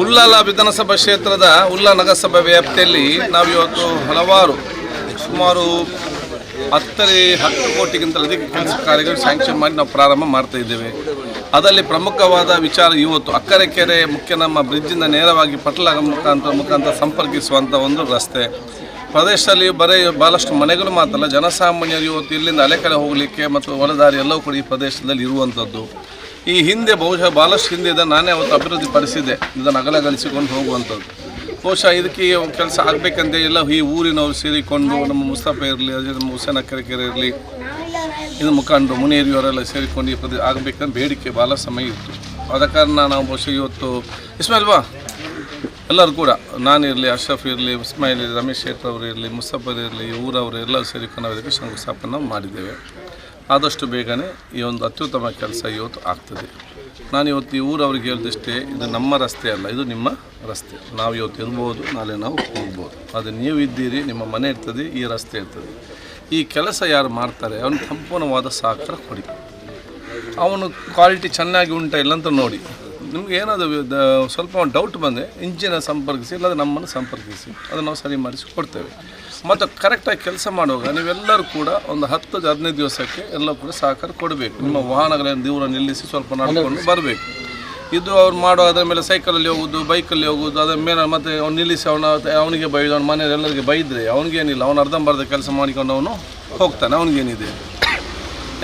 ಉಳ್ಳಾಲ ವಿಧಾನಸಭಾ ಕ್ಷೇತ್ರದ ಉಳ್ಳಾ ನಗರಸಭಾ ವ್ಯಾಪ್ತಿಯಲ್ಲಿ ನಾವು ಇವತ್ತು ಹಲವಾರು ಸುಮಾರು 10 ಕೋಟಿಗಿಂತ ಅಧಿಕ ಕೆಲಸ ಕಾರ್ಯಗಳು ಸ್ಯಾಂಕ್ಷನ್ ಮಾಡಿ ನಾವು ಪ್ರಾರಂಭ ಮಾಡ್ತಾ ಇದ್ದೇವೆ. ಅದರಲ್ಲಿ ಪ್ರಮುಖವಾದ ವಿಚಾರ ಇವತ್ತು ಅಕ್ಕರೆಕೆರೆ ಮುಖ್ಯ ನಮ್ಮ ಬ್ರಿಡ್ಜಿಂದ ನೇರವಾಗಿ ಪಟ್ಲ ಮುಖಾಂತರ ಸಂಪರ್ಕಿಸುವಂಥ ಒಂದು ರಸ್ತೆ ಪ್ರದೇಶದಲ್ಲಿ ಭಾಳಷ್ಟು ಮನೆಗಳು ಮಾತ್ರಲ್ಲ, ಜನಸಾಮಾನ್ಯರು ಇವತ್ತು ಇಲ್ಲಿಂದ ಅಲೆ ಕಡೆ ಹೋಗಲಿಕ್ಕೆ ಮತ್ತು ಹೊಲದಾರಿ ಎಲ್ಲವೂ ಕೂಡ ಈ ಪ್ರದೇಶದಲ್ಲಿ ಇರುವಂಥದ್ದು. ಈ ಹಿಂದೆ ಬಹುಶಃ ಭಾಳಷ್ಟು ಹಿಂದೆ ಇದನ್ನು ನಾನೇ ಅವತ್ತು ಅಭಿವೃದ್ಧಿ ಪಡಿಸಿದ್ದೆ, ಇದನ್ನು ಅಗಲಗಳಿಸಿಕೊಂಡು ಹೋಗುವಂಥದ್ದು. ಬಹುಶಃ ಇದಕ್ಕೆ ಕೆಲಸ ಆಗಬೇಕಂತ ಎಲ್ಲ ಈ ಊರಿನವರು ಸೇರಿಕೊಂಡು ನಮ್ಮ ಮುಸ್ತಫ ಇರಲಿ, ಅದೇ ನಮ್ಮ ಹುಸೇನ್ ಅಕ್ಕರೆಕೆರೆ ಇರಲಿ, ಇದು ಮುಖಂಡರು ಮುನಿಯರಿಯವರೆಲ್ಲ ಸೇರಿಕೊಂಡು ಈ ಪ್ರದೇಶ ಆಗಬೇಕಂತ ಬೇಡಿಕೆ ಭಾಳ ಸಮಯ ಇತ್ತು. ಆದ ಕಾರಣ ನಾವು ಬಹುಶಃ ಇವತ್ತು ಇಸ್ಮಾಯಿಲ್ ಬಾ ಎಲ್ಲರೂ ಕೂಡ ನಾನಿರಲಿ, ಅಶ್ರಫ್ ಇರಲಿ, ಇಸ್ಮಾಯಿಲ್ ಇರಲಿ, ರಮೇಶ್ ಶೇಖರ್ ಅವರು ಇರಲಿ, ಮುಸ್ತಫರ್ ಇರಲಿ, ಊರವರು ಎಲ್ಲರೂ ಸೇರಿಕೊಂಡು ನಾವು ಇದಕ್ಕೆ ಶಂಕುಸ್ಥಾಪನೆ ಮಾಡಿದ್ದೇವೆ. ಆದಷ್ಟು ಬೇಗನೆ ಈ ಒಂದು ಅತ್ಯುತ್ತಮ ಕೆಲಸ ಇವತ್ತು ಆಗ್ತದೆ. ನಾನು ಇವತ್ತು ಈ ಊರವ್ರಿಗೆ ಹೇಳಿದಷ್ಟೇ, ಇದು ನಮ್ಮ ರಸ್ತೆ ಅಲ್ಲ, ಇದು ನಿಮ್ಮ ರಸ್ತೆ. ನಾವು ಇವತ್ತು ಇರ್ಬೋದು, ನಾಳೆ ನಾವು ಹೋಗ್ಬೋದು. ಅದು ನೀವು ಇದ್ದೀರಿ, ನಿಮ್ಮ ಮನೆ ಇರ್ತದೆ, ಈ ರಸ್ತೆ ಇರ್ತದೆ. ಈ ಕೆಲಸ ಯಾರು ಮಾಡ್ತಾರೆ ಅವನಿಗೆ ಸಂಪೂರ್ಣವಾದ ಸಹಕಾರ ಕೊಡಿ. ಅವನು ಕ್ವಾಲಿಟಿ ಚೆನ್ನಾಗಿ ಉಂಟಾ ಇಲ್ಲ ಅಂತ ನೋಡಿ. ನಿಮ್ಗೆ ಏನಾದರೂ ಸ್ವಲ್ಪ ಡೌಟ್ ಬಂದರೆ ಇಂಜಿನ ಸಂಪರ್ಕಿಸಿ, ಇಲ್ಲದ್ರೆ ನಮ್ಮನ್ನು ಸಂಪರ್ಕಿಸಿ, ಅದನ್ನು ನಾವು ಸರಿ ಮಾಡಿಸಿ ಕೊಡ್ತೇವೆ. ಮತ್ತು ಕರೆಕ್ಟಾಗಿ ಕೆಲಸ ಮಾಡುವಾಗ ನೀವೆಲ್ಲರೂ ಕೂಡ ಒಂದು 10-15 ದಿವಸಕ್ಕೆ ಎಲ್ಲ ಕೂಡ ಸಹಕಾರ ಕೊಡಬೇಕು. ನಿಮ್ಮ ವಾಹನಗಳನ್ನು ದೂರ ನಿಲ್ಲಿಸಿ ಸ್ವಲ್ಪ ನಡ್ಕೊಂಡು ಬರಬೇಕು. ಇದು ಅವ್ರು ಮಾಡೋ ಅದರ ಮೇಲೆ ಸೈಕಲಲ್ಲಿ ಹೋಗೋದು, ಬೈಕಲ್ಲಿ ಹೋಗೋದು, ಅದರ ಮೇಲೆ ಮತ್ತೆ ಅವ್ನು ನಿಲ್ಲಿಸಿ ಅವನಿಗೆ ಬೈದು ಅವ್ನ ಮನೆಯಲ್ಲಿ ಎಲ್ಲರಿಗೆ ಬೈದರೆ ಅವನಿಗೇನಿಲ್ಲ, ಅವನು ಅರ್ಧಂಬರ್ಧ ಕೆಲಸ ಮಾಡಿಕೊಂಡು ಅವನು ಹೋಗ್ತಾನೆ, ಅವನಿಗೇನಿದೆ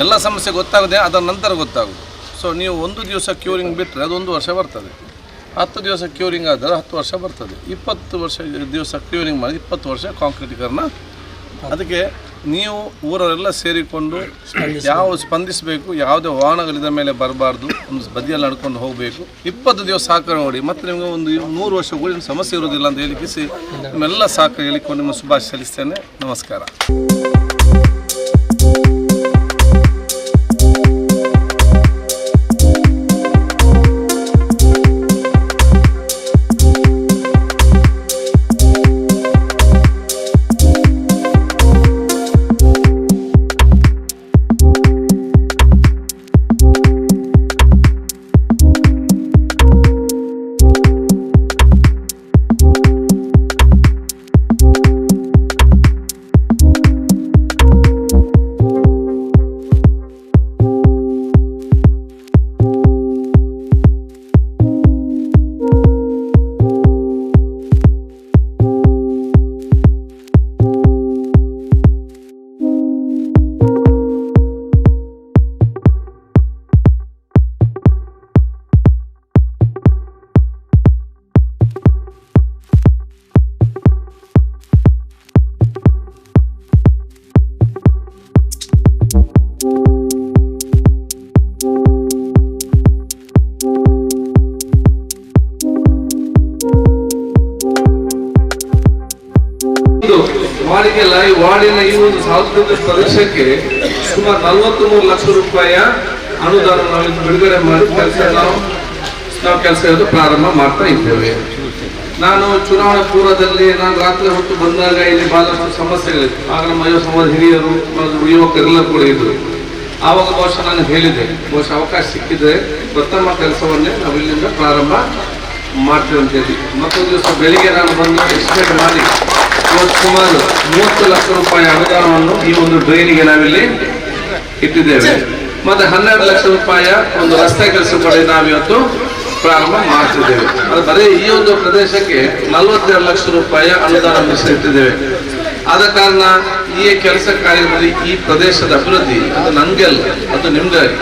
ಎಲ್ಲ ಸಮಸ್ಯೆ ಗೊತ್ತಾಗದೆ ಅದರ ನಂತರ ಗೊತ್ತಾಗೋದು. ಸೊ ನೀವು 1 ದಿವಸ ಕ್ಯೂರಿಂಗ್ ಬಿಟ್ಟರೆ ಅದು 1 ವರ್ಷ ಬರ್ತದೆ, 10 ದಿವಸ ಕ್ಯೂರಿಂಗ್ ಆದರೆ 10 ವರ್ಷ ಬರ್ತದೆ, 20 ದಿವಸ ಕ್ಯೂರಿಂಗ್ ಮಾಡಿ 20 ವರ್ಷ ಕಾಂಕ್ರೀಟೀಕರಣ. ಅದಕ್ಕೆ ನೀವು ಊರವರೆಲ್ಲ ಸೇರಿಕೊಂಡು ಯಾವ ಸ್ಪಂದಿಸಬೇಕು, ಯಾವುದೇ ವಾಹನಗಳಿದ ಮೇಲೆ ಬರಬಾರ್ದು, ಒಂದು ಬದಿಯಲ್ಲಿ ನಡ್ಕೊಂಡು ಹೋಗಬೇಕು. 20 ದಿವಸ ಸಹಕಾರ ನೋಡಿ, ಮತ್ತು ನಿಮಗೆ ಒಂದು 100 ವರ್ಷ ಊರಿನ ಸಮಸ್ಯೆ ಇರೋದಿಲ್ಲ ಅಂತ ಹೇಳಿಕಿಸಿ ನಿಮ್ಮೆಲ್ಲ ಸಹಕಾರ ಹೇಳಿಕೊಂಡು ನಿಮ್ಮ ಶುಭಾಶಯ ಸಲ್ಲಿಸ್ತೇನೆ. ನಮಸ್ಕಾರ. ಈ ವಾರ್ಡಿನ ಈ ಒಂದು ಸಾಂಸ್ಕೃತಿಕ ಪ್ರದೇಶಕ್ಕೆ ಸುಮಾರು 43 ಲಕ್ಷ ರೂಪಾಯಿಯ ಅನುದಾನ ನಾವು ಬಿಡುಗಡೆ ಮಾಡಿ ಕೆಲಸ ಪ್ರಾರಂಭ ಮಾಡ್ತಾ ಇದ್ದೇವೆ. ನಾನು ಚುನಾವಣಾ ಪೂರ್ವದಲ್ಲಿ ನಾನು ರಾತ್ರಿ ಹೊತ್ತು ಬಂದಾಗ ಇಲ್ಲಿ ಬಹಳಷ್ಟು ಸಮಸ್ಯೆಗಳಿತ್ತು. ಆಗ ನಮ್ಮ ಯುವ ಸಮಾಜ ಹಿರಿಯರು ಯುವಕರೆಲ್ಲ ಕೂಡ ಇದ್ರು. ಆವಾಗ ಬಹುಶಃ ನಾನು ಹೇಳಿದೆ, ಬಹುಶಃ ಅವಕಾಶ ಸಿಕ್ಕಿದ್ರೆ ಪ್ರಥಮ ಕೆಲಸವನ್ನೇ ನಾವು ಇಲ್ಲಿಂದ ಪ್ರಾರಂಭ ಮಾಡ್ತೇವೆ ಅಂತ ಹೇಳಿ. ಮತ್ತೊಂದು ದಿವಸ ಬೆಳಿಗ್ಗೆ ನಾನು ಬಂದು ಎಸ್ಟಿಮೇಟ್ ಮಾಡಿ ಸುಮಾರು 30 ಲಕ್ಷ ರೂಪಾಯಿ ಅನುದಾನವನ್ನು ಈ ಒಂದು ಡ್ರೈನಿಗೆ ನಾವಿಲ್ಲಿ ಇಟ್ಟಿದ್ದೇವೆ. ಮತ್ತೆ 12 ಲಕ್ಷ ರೂಪಾಯಿಯ ಒಂದು ರಸ್ತೆ ಕೆಲಸ ಕೂಡ ನಾವಿವತ್ತು ಪ್ರಾರಂಭ ಮಾಡ್ತಿದ್ದೇವೆ. ಅದು ಬರೀ ಈ ಒಂದು ಪ್ರದೇಶಕ್ಕೆ 42 ಲಕ್ಷ ರೂಪಾಯಿಯ ಅನುದಾನ ಮೀಸಲಿಟ್ಟಿದ್ದೇವೆ. ಆದ ಕಾರಣ ಈ ಕೆಲಸ ಕಾರ್ಯದಲ್ಲಿ ಈ ಪ್ರದೇಶದ ಅಭಿವೃದ್ಧಿ ಅದು ನನಗೆ ಅಲ್ಲ, ಅದು ನಿಮ್ಗಾಗಿ.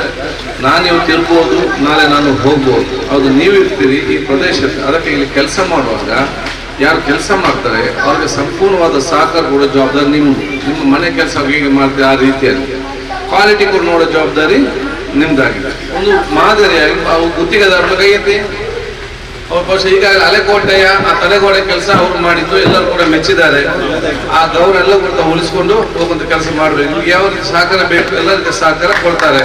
ನಾನು ಇವತ್ತು ಇರ್ಬೋದು, ನಾಳೆ ನಾನು ಹೋಗ್ಬೋದು, ಅದು ನೀವು ಇರ್ತೀರಿ ಈ ಪ್ರದೇಶಕ್ಕೆ. ಅದಕ್ಕೆ ಇಲ್ಲಿ ಕೆಲಸ ಮಾಡುವಾಗ ಯಾರು ಕೆಲಸ ಮಾಡ್ತಾರೆ ಅವ್ರಿಗೆ ಸಂಪೂರ್ಣವಾದ ಸಹಕಾರ ಕೊಡೋ ಜವಾಬ್ದಾರಿ ನಿಮ್ಮ ಮನೆ ಕೆಲಸ ಹೇಗೆ ಮಾಡ್ತೀವಿ ಆ ರೀತಿಯಲ್ಲಿ ಕ್ವಾಲಿಟಿ ಕೂಡ ನೋಡೋ ಜವಾಬ್ದಾರಿ ನಿಮ್ದಾಗಿದೆ. ಒಂದು ಮಾದರಿಯಾಗಿ ಅವು ಗುತ್ತಿಗೆದಾರರ ಕೈ ಐತಿ. ಅವ್ರ ಬಹುಶಃ ಈಗಾಗಲೇ ಅಲೆಕೋಟೆಯ ಆ ತಲೆಗೋಡೆ ಕೆಲಸ ಅವ್ರು ಮಾಡಿದ್ದು ಎಲ್ಲರೂ ಕೂಡ ಮೆಚ್ಚಿದ್ದಾರೆ. ಆ ಗೌರೆಲ್ಲ ಕೂಡ ಉಳಿಸ್ಕೊಂಡು ಹೋಗುವಂತ ಕೆಲಸ ಮಾಡಬೇಕು. ಯಾವ ರೀತಿ ಸಹಕಾರ ಬೇಕು ಎಲ್ಲ ರೀತಿಯ ಸಹಕಾರ ಕೊಡ್ತಾರೆ.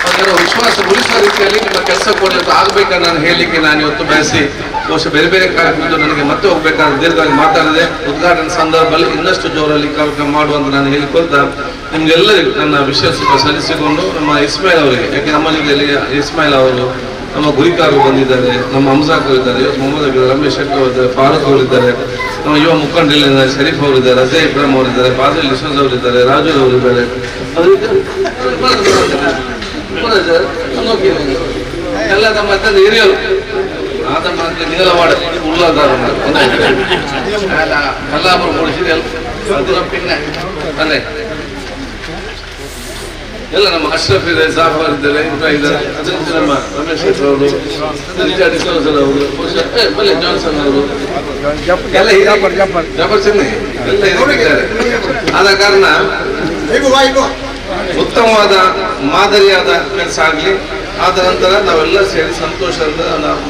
ಅದರ ವಿಶ್ವಾಸ ಉಳಿಸುವ ರೀತಿಯಲ್ಲಿ ನಿಮ್ಮ ಕೆಲಸ ಕೊಡಲಿಕ್ಕೆ ಆಗ್ಬೇಕಂತ ನಾನು ಹೇಳಲಿಕ್ಕೆ ನಾನು ಇವತ್ತು ಬಯಸಿ ಬಹುಶಃ ಬೇರೆ ಬೇರೆ ಕಾರ್ಯಕ್ರಮದ್ದು ನನಗೆ ಮತ್ತೆ ಹೋಗ್ಬೇಕಾದ್ರೆ ದೀರ್ಘವಾಗಿ ಮಾತಾಡಿದೆ. ಉದ್ಘಾಟನೆ ಸಂದರ್ಭದಲ್ಲಿ ಇನ್ನಷ್ಟು ಜೋರಲ್ಲಿ ಕಾರ್ಯಕ್ರಮ ಮಾಡುವಂತ ನಾನು ಹೇಳಿಕೊಳ್ತಾ ನಿಮ್ಗೆಲ್ಲರಿಗೂ ನನ್ನ ವಿಶೇಷ ಸಲ್ಲಿಸಿಕೊಂಡು ನಮ್ಮ ಇಸ್ಮಾಯಿಲ್ ಅವರಿಗೆ, ಯಾಕೆ ನಮ್ಮಲ್ಲಿ ಇಸ್ಮಾಯಿಲ್ ಅವರು ನಮ್ಮ ಗುರಿಕಾರರು ಬಂದಿದ್ದಾರೆ, ನಮ್ಮ ಹಂಸಾಕ್ ಅವರಿದ್ದಾರೆ, ಮೊಹಮ್ಮದ್ ಅಬಿ, ರಮೇಶ್ ಶೆಟ್ಟಿ ಅವರಿದ್ದಾರೆ, ಫಾರೂಕ್ ಅವರಿದ್ದಾರೆ, ನಮ್ಮ ಯುವ ಮುಖಂಡರಿದ್ದಾರೆ, ಶರೀಫ್ ಅವರಿದ್ದಾರೆ, ಅಜಯ್ ಇಬ್ರಾಹಿಂ ಅವರಿದ್ದಾರೆ, ಫಾಜಿಲ್ ಇಸ್ಮಾಜ್ ಅವರಿದ್ದಾರೆ, ರಾಜು ಅವರಿದ್ದಾರೆ, ಎಲ್ಲ ನಮ್ಮ ಹಿರಿಯರು ಆದ ಮಾತ್ರ ನೀಲ ಮಾಡ ಉಳ್ಳಾದಾರ ಕಲ್ಲಾಪುರ ಕೊಡಿಸಿದೆ ಪಿನ್ನ ಅಲ್ಲೇ ಎಲ್ಲ ನಮ್ಮ ಅಶ್ರಫ್ ಇದೆ, ಜಾಫರ್ ಇದ್ದಾರೆ, ಇದ್ದಾರೆ, ಅದರಿಂದ ನಮ್ಮ ರಮೇಶ್ ಶೆಟ್ಟಿ ಅವರು, ರಿಚಾರ್ಡ್ ಡಿಸೋಜರ್ ಅವರು, ಬಲ್ಲೆ ಜಾನ್ಸನ್ ಅವರು ಎಲ್ಲ ಜಾಫರ್ ಚೆನ್ನೈ ಎಲ್ಲ ಇದ್ದಾರೆ. ಆದ ಕಾರಣ ಉತ್ತಮವಾದ ಮಾದರಿಯಾದ ಕೆಲಸ ಆಗಲಿ. ಆದ ನಂತರ ನಾವೆಲ್ಲ ಸೇರಿ ಸಂತೋಷದಿಂದ ನಾವು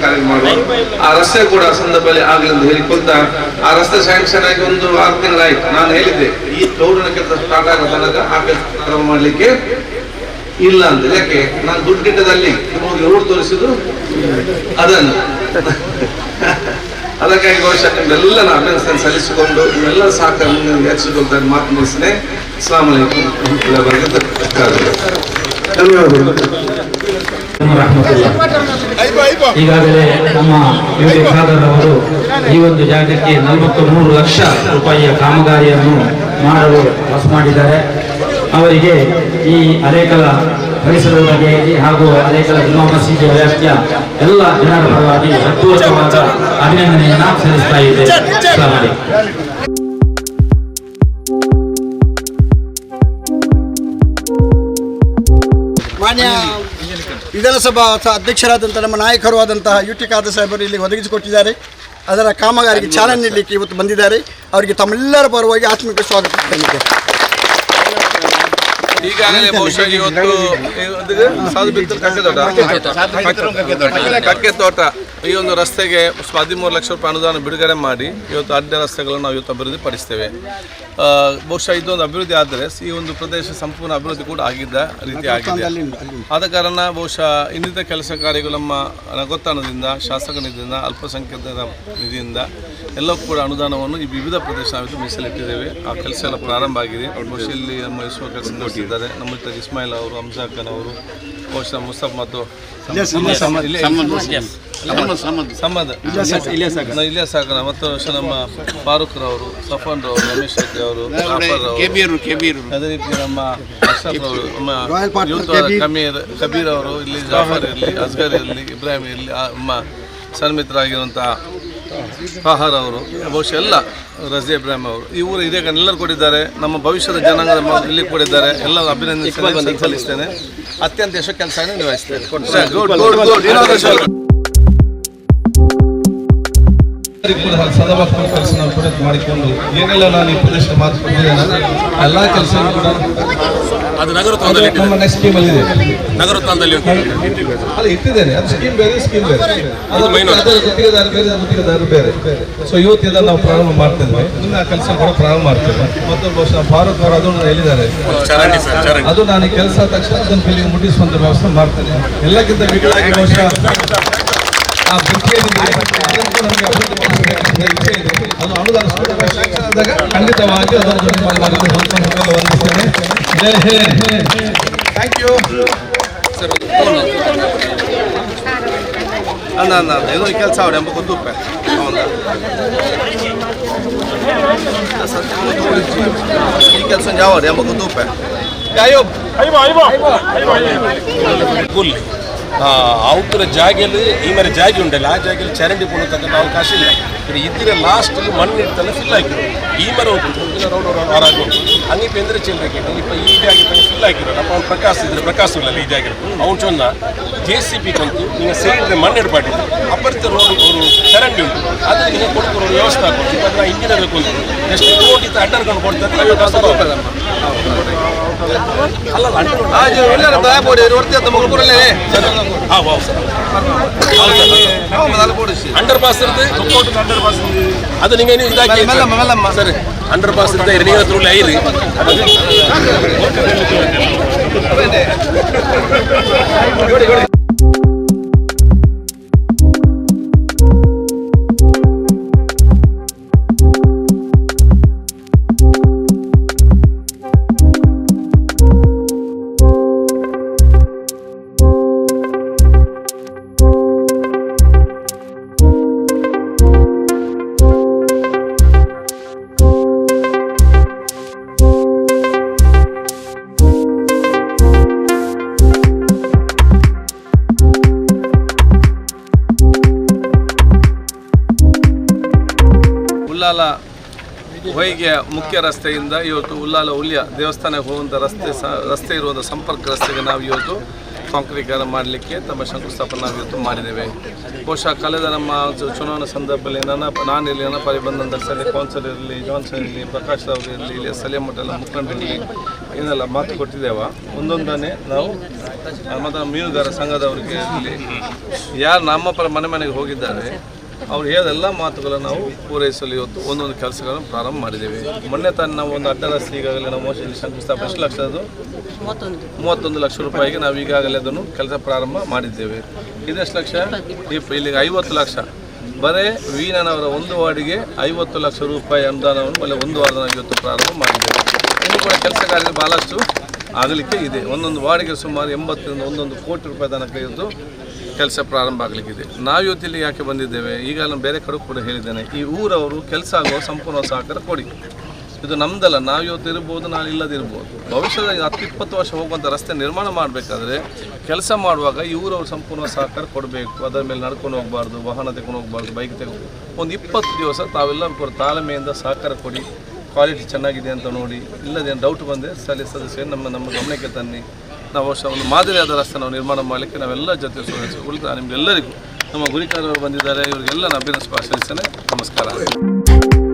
ಕಾರ್ಯ ಮಾಡುವ. ಆ ರಸ್ತೆ ಕೂಡ ಸಂದರ್ಭದಲ್ಲಿ ಆಗಲಿ ಅಂತ ಹೇಳಿಕೊಳ್ತಾ, ಆ ರಸ್ತೆ ಸ್ಯಾಂಕ್ಷನ್ ಆಗಿ 1-6 ತಿಂಗಳಾಯ್ತು. ನಾನು ಹೇಳಿದ್ದೆ ಈ ಕ್ರೌಡಿನ ಕೆಲಸ ಸ್ಟಾರ್ಟ್ ಆಗೋ ತನಕ ಆ ಕೆಲಸ ಕ್ರಮ ಮಾಡಲಿಕ್ಕೆ ಇಲ್ಲ ಅಂತ. ಯಾಕೆ ನಾನು ದುಡ್ಡು ಗಿಟ್ಟದಲ್ಲಿ ನಿಮಗೆ ರೋಡ್ ತೋರಿಸಿದ್ದು ಅದನ್ನು ಅದಕ್ಕಾಗಿ ಬಹುಶಃ ನಿಮ್ಮೆಲ್ಲ ನಾನು ಅಭಿನಂದನೆ ಸಲ್ಲಿಸಿಕೊಂಡು ಇವೆಲ್ಲ ಸಹಕಾರ ಹೆಚ್ಚಿಕೊಳ್ತಾ ಮಾತು ಮುಗಿಸ್ತೇನೆ. ಅಸ್ಲಾಂ ಅಲೈಕುಂ. ಈಗಾಗಲೇ ನಮ್ಮ ಖಾದರ್ ಅವರು ಈ ಒಂದು ಜಾಗಕ್ಕೆ 43 ಲಕ್ಷ ರೂಪಾಯಿಯ ಕಾಮಗಾರಿಯನ್ನು ಮಾಡಲು ಪಾಸ್ ಮಾಡಿದ್ದಾರೆ. ಅವರಿಗೆ ಈ ಅಲೇಕಲ ಪರಿಸರದ ಬಗ್ಗೆ ಹಾಗೂ ಅಲೇಕಲ ಜುಮ್ಮಾ ಮಸೀದಿ ವ್ಯಾಪ್ತಿಯ ಎಲ್ಲ ಜನರ ಪರವಾಗಿ ಹೃತ್ಪೂರ್ವಕವಾದ ಅಭಿನಂದನೆಯನ್ನು ಸಲ್ಲಿಸ್ತಾ ಇದ್ದೇವೆ. ಮಾನ್ಯ ವಿಧಾನಸಭಾ ಅಧ್ಯಕ್ಷರಾದಂಥ ನಮ್ಮ ನಾಯಕರು ಆದಂತಹ UT ಖಾದರ್ ಸಾಹೇಬರು ಇಲ್ಲಿ ಒದಗಿಸಿಕೊಟ್ಟಿದ್ದಾರೆ. ಅದರ ಕಾಮಗಾರಿಗೆ ಚಾಲನೆ ನೀಡಲಿಕ್ಕೆ ಇವತ್ತು ಬಂದಿದ್ದಾರೆ. ಅವರಿಗೆ ತಮ್ಮೆಲ್ಲರ ಪರವಾಗಿ ಆತ್ಮಿಕ ಸ್ವಾಗತ. ಈಗಾಗಲೇ ಬಹುಶಃ ಇವತ್ತು ಕಕ್ಕೆ ತೋಟ ಈ ಒಂದು ರಸ್ತೆಗೆ 13 ಲಕ್ಷ ರೂಪಾಯಿ ಅನುದಾನ ಬಿಡುಗಡೆ ಮಾಡಿ ಇವತ್ತು ಅಡ್ಡ ರಸ್ತೆಗಳನ್ನು ನಾವು ಇವತ್ತು ಅಭಿವೃದ್ಧಿ ಪಡಿಸ್ತೇವೆ. ಬಹುಶಃ ಇದೊಂದು ಅಭಿವೃದ್ಧಿ ಆದರೆ ಈ ಒಂದು ಪ್ರದೇಶ ಸಂಪೂರ್ಣ ಅಭಿವೃದ್ಧಿ ಕೂಡ ಆಗಿದ್ದ ರೀತಿ ಆಗಿದೆ. ಆದ ಕಾರಣ ಬಹುಶಃ ಇನ್ನಿತರ ಕೆಲಸ ಕಾರ್ಯಗಳು ನಮ್ಮ ನಗೋತ್ಥಾನದಿಂದ, ಶಾಸಕ ನಿಧಿಯಿಂದ, ಅಲ್ಪಸಂಖ್ಯಾತರ ನಿಧಿಯಿಂದ ಎಲ್ಲವೂ ಕೂಡ ಅನುದಾನವನ್ನು ಈ ವಿವಿಧ ಪ್ರದೇಶ ನಾವು ಮೀಸಲಿಟ್ಟಿದ್ದೇವೆ. ಆ ಕೆಲಸ ಎಲ್ಲ ಪ್ರಾರಂಭ ಆಗಿದೆ. ಬಹುಶಃ ಇಲ್ಲಿ ನಮ್ಮ ಇಸ್ರೋ ಕೆಲಸ ನೋಡಿದ್ದಾರೆ. ನಮ್ಮ ಇಸ್ಮಾಯಿಲ್ ಅವರು, ಹಂಸಾಖನ್ ಅವರು, ಬಹುಶಃ ಮುಸ್ತಫ್ ಮತ್ತು ಇಲಿಯಾಸ್ ಹಾಕನ ಮತ್ತು ನಮ್ಮ ಫಾರೂಕ್ ರವರು, ಸಫಾನ್ ರವರು, ರಮೇಶ್ ಶೆಟ್ಟಿ ಅವರು, ಅದೇ ರೀತಿ ನಮ್ಮ ಅಶ್ರಫ್ ಅವರು, ನಮ್ಮ ಯೂತ್ ಕಬೀರ್ ಅವರು, ಇಲ್ಲಿ ಜಾಫರ್ ಇರಲಿ, ಅಸ್ಗರ್ ಇರಲಿ, ಇಬ್ರಾಹಿಂ ಇರಲಿ, ನಮ್ಮ ಸನ್ಮಿತರಾಗಿರುವಂತಹ ಫಾಹರ್ ಅವರು, ಬಹುಶಃ ಎಲ್ಲ ರಜೆ ಇಬ್ರಾಹಿಂ ಅವರು, ಈ ಊರು ಇದೇ ಎಲ್ಲರೂ ಕೊಟ್ಟಿದ್ದಾರೆ. ನಮ್ಮ ಭವಿಷ್ಯದ ಜನಾಂಗ ಇಲ್ಲಿ ಕೊಟ್ಟಿದ್ದಾರೆ. ಎಲ್ಲ ಅಭಿನಂದನೆ ಸಲ್ಲಿಸ್ತೇನೆ. ಅತ್ಯಂತ ಯಶ ಕೆಲಸ ನಿರ್ವಹಿಸ್ತೇನೆ. ಕೆಲಸ ನಾವು ಕೂಡ ಮಾಡಿಕೊಂಡು ಏನೆಲ್ಲ ನಾನು ಈ ಪ್ರದೇಶ ಮಾತುಕೊಂಡಿದ್ದೇನೆ ಎಲ್ಲ ಕೆಲಸ ಕೂಡ ಅದು ನಮ್ಮ ನೆಕ್ಸ್ಟ್ ಸ್ಕೀಮಲ್ಲಿ ಇದೆ. ನಗರೋತ್ಥಾನದಲ್ಲಿ ಅಲ್ಲ ಇಟ್ಟಿದ್ದೇನೆ. ಅದು ಸ್ಕೀಮ್ ಬೇರೆ, ಸ್ಕೀಮ್ ಬೇರೆ, ಅದು ಗುತ್ತಿಗೆದಾರ ಬೇರೆ, ಗುತ್ತಿಗೆದಾರರು ಬೇರೆ. ಸೊ ಇವತ್ತು ಇದನ್ನು ನಾವು ಪ್ರಾರಂಭ ಮಾಡ್ತಿದ್ವಿ. ಇನ್ನು ಆ ಕೆಲಸ ಕೂಡ ಪ್ರಾರಂಭ ಮಾಡ್ತೇವೆ. ಮತ್ತು ಬಹುಶಃ ಭಾರತ್ ಅವರು ಅದನ್ನು ಹೇಳಿದ್ದಾರೆ. ಅದು ನಾನು ಈ ಕೆಲಸ ತಕ್ಷಣ ಅದನ್ನು ಫಿಲ್ಲಿಗೆ ಮುಟ್ಟಿಸುವಂತ ವ್ಯವಸ್ಥೆ ಮಾಡ್ತೇನೆ. ಎಲ್ಲಕ್ಕಿಂತ ಮಿಗಿಲಾಗಿ ಬಹುಶಃ ಆ ನಮಗೆ ಅಭಿವೃದ್ಧಿ ಇದೆ. ಅದು ಅನುದಾನ ಆದಾಗ ಖಂಡಿತವಾಗಿ ಅದನ್ನು ವಂದಿಸ್ತೇನೆ. ಜೈ ಹಿಂದ್. Thank you sir. ಅನ್ನ ಏನೋ ಕೆಲಸ ಅವಡೆ ಎಂಬ ಗೊತ್ತು ಈ ಕೆಲಸ ಯಾವ ಎಂಬ ಗೊತ್ತು ಅವರ ಜಾಗೆಯಲ್ಲಿ ಈ ಮರ ಜಾಗೆ ಉಂಟಲ್ಲ, ಆ ಜಾಗೆಯಲ್ಲಿ ಚರಂಡಿ ಕೊಡತಕ್ಕಂಥ ಅವಕಾಶ ಇಲ್ಲ. ಇದ್ದಿರ ಲಾಸ್ಟಲ್ಲಿ ಮಣ್ಣು ಇಡ್ತಲ್ಲ ಫಿಲ್ ಆಗಿರೋ ಈ ಮರ ಹೋಗ್ತದೆ ರೌಡ್ ಆರಾಗಿ ಹಂಗೆ ಬೆಂದ್ರೆ ಚೆಲ್ಲಬೇಕಿಲ್ಲ. ಇಪ್ಪ ಈ ಜಾಗೆ ಫಿಲ್ ಆಗಿರೋ ಅಪ್ಪ ಅವ್ನು ಪ್ರಕಾಶ್ ಇದ್ರೆ ಪ್ರಕಾಶ್ ಇಲ್ಲ ಈ ಜಾಗ ಅವ್ನು ಚೊನ್ನ JCB ಕಂತು ನೀವು ಸೇರಿದ್ರೆ ಮಣ್ಣು ಇಡಬಾರ್ದು. ಅಪರಿತ ರೋಡ್ ಅವರು ಚರಂಡಿ ಉಂಟು, ಅದು ನೀವು ಕೊಡ್ಕೊಡೋ ವ್ಯವಸ್ಥೆ ಆಗ್ಬೋದು. ಇವಾಗ ಇಂಜಿನಿಯರ್ ಬೇಕು ಅಂತ ಎಷ್ಟು ಕೋಟಿ ಅಡ್ಡರ್ಕೊಂಡು ಕೊಡ್ತಾರೆ. ಅಂಡರ್ ಪಾಸ್ ಇರುತ್ತೆ, ಅದು ನಿಂಗೆ ಇದಾಗಿ ಸರಿ ಅಂಡರ್ ಪಾಸ್ ಇರುತ್ತೆ. ನೀರ ಹತ್ರ ಐರಿ ಉಳ್ಳಾಲ ಹೊಯ್ಗೆ ಮುಖ್ಯ ರಸ್ತೆಯಿಂದ ಇವತ್ತು ಉಳ್ಳಾಲ ಉಳ್ಯ ದೇವಸ್ಥಾನಕ್ಕೆ ಹೋಗುವಂಥ ರಸ್ತೆ ಇರುವಂಥ ಸಂಪರ್ಕ ರಸ್ತೆಗೆ ನಾವು ಇವತ್ತು ಕಾಂಕ್ರೀಕರಣ ಮಾಡಲಿಕ್ಕೆ ತಮ್ಮ ಶಂಕುಸ್ಥಾಪನೆ ನಾವು ಇವತ್ತು ಮಾಡಿದ್ದೇವೆ. ಬಹುಶಃ ಕಳೆದ ನಮ್ಮ ಚುನಾವಣಾ ಸಂದರ್ಭದಲ್ಲಿ ನಾನಿರಲಿ ನನ್ನ ಪರಿ ಬಂದಂಥ ಸ್ಥಳೀಯ ಕೌನ್ಸಿಲರ್ ಇರಲಿ, ಜಾನ್ಸನ್ ಇರಲಿ, ಪ್ರಕಾಶ್ ರಾವ್ ಇರಲಿ, ಇಲ್ಲಿ ಸ್ಥಳೀಯ ಮಟ್ಟದ ಮುಖಂಡರಿರಲಿ ಏನೆಲ್ಲ ಮಾತು ಕೊಟ್ಟಿದ್ದೇವೆ ಒಂದೊಂದನ್ನೇ ನಾವು ಮತ್ತು ಮೀನುಗಾರ ಸಂಘದವರಿಗೆ ಇರಲಿ, ಯಾರು ನಮ್ಮ ಪರ ಮನೆಗೆ ಹೋಗಿದ್ದಾರೆ ಅವ್ರು ಹೇಳಿದೆಲ್ಲ ಮಾತುಗಳನ್ನು ನಾವು ಪೂರೈಸಲು ಇವತ್ತು ಒಂದೊಂದು ಕೆಲಸಗಳನ್ನು ಪ್ರಾರಂಭ ಮಾಡಿದ್ದೇವೆ. ಮೊನ್ನೆ ತಾನು ನಾವು ಒಂದು ಅಡ್ಡ ರಸ್ತೆ ಈಗಾಗಲೇ ನಾವು ಮೋಸ್ಟ್ಲಿ ಶಂಕುಸ್ಥಾಪನೆ ಎಷ್ಟು ಲಕ್ಷದ್ದು 31 ಲಕ್ಷ ರೂಪಾಯಿಗೆ ನಾವು ಈಗಾಗಲೇ ಅದನ್ನು ಕೆಲಸ ಪ್ರಾರಂಭ ಮಾಡಿದ್ದೇವೆ. ಇದೆಷ್ಟು ಲಕ್ಷ? ಇಲ್ಲಿಗೆ 50 ಲಕ್ಷ. ಬರೀ ವೀಣನವರ ಒಂದು ವಾರ್ಡಿಗೆ 50 ಲಕ್ಷ ರೂಪಾಯಿ ಅನುದಾನವನ್ನು ಒಳ್ಳೆ ಒಂದು ವಾರದ ನಾವು ಇವತ್ತು ಪ್ರಾರಂಭ ಮಾಡಿದ್ದೇವೆ. ಇನ್ನು ಕೂಡ ಕೆಲಸ ಕಾರ್ಯ ಭಾಳಷ್ಟು ಆಗಲಿಕ್ಕೆ ಇದೆ. ಒಂದೊಂದು ವಾರ್ಡಿಗೆ ಸುಮಾರು 80ರಿಂದ 1 ಕೋಟಿ ರೂಪಾಯಿ ತನಕ ಇವತ್ತು ಕೆಲಸ ಪ್ರಾರಂಭ ಆಗಲಿಕ್ಕಿದೆ. ನಾವು ಇವತ್ತಿಲ್ಲಿ ಯಾಕೆ ಬಂದಿದ್ದೇವೆ, ಈಗ ನಾನು ಬೇರೆ ಕಡೆ ಕೂಡ ಹೇಳಿದ್ದೇನೆ, ಈ ಊರವರು ಕೆಲಸ ಆಗುವ ಸಂಪೂರ್ಣ ಸಹಕಾರ ಕೊಡಿ. ಇದು ನಮ್ಮದಲ್ಲ, ನಾವು ಇವತ್ತು ಇರ್ಬೋದು, ನಾಳೆ ಇಲ್ಲದಿರ್ಬೋದು. ಭವಿಷ್ಯದ 10-20 ವರ್ಷ ಹೋಗುವಂಥ ರಸ್ತೆ ನಿರ್ಮಾಣ ಮಾಡಬೇಕಾದ್ರೆ ಕೆಲಸ ಮಾಡುವಾಗ ಈ ಊರವರು ಸಂಪೂರ್ಣ ಸಹಕಾರ ಕೊಡಬೇಕು. ಅದರ ಮೇಲೆ ನಡ್ಕೊಂಡು ಹೋಗಬಾರ್ದು, ವಾಹನ ತಗೊಂಡು ಹೋಗಬಾರ್ದು, ಬೈಕ್ ತಗೊಂಡು ಒಂದು 20 ದಿವಸ ತಾವೆಲ್ಲರೂ ಕೂಡ ತಾಳ್ಮೆಯಿಂದ ಸಹಕಾರ ಕೊಡಿ. ಕ್ವಾಲಿಟಿ ಚೆನ್ನಾಗಿದೆ ಅಂತ ನೋಡಿ, ಇಲ್ಲದೇನು ಡೌಟ್ ಬಂದರೆ ಸದಸ್ಯರು ನಮ್ಮ ಗಮನಕ್ಕೆ ತನ್ನಿ. ನಾವು ಒಂದು ಮಾದರಿಯಾದ ರಸ್ತೆ ನಾವು ನಿರ್ಮಾಣ ಮಾಡಲಿಕ್ಕೆ ನಾವೆಲ್ಲ ಜೊತೆ ಉಳಿದ ನಿಮಗೆಲ್ಲರಿಗೂ ನಮ್ಮ ಗುರಿಕಾರರು ಬಂದಿದ್ದಾರೆ, ಇವರಿಗೆಲ್ಲ ನಾನು ಅಭಿನಂದನೆ ಸಲ್ಲಿಸ್ತೇನೆ. ನಮಸ್ಕಾರ.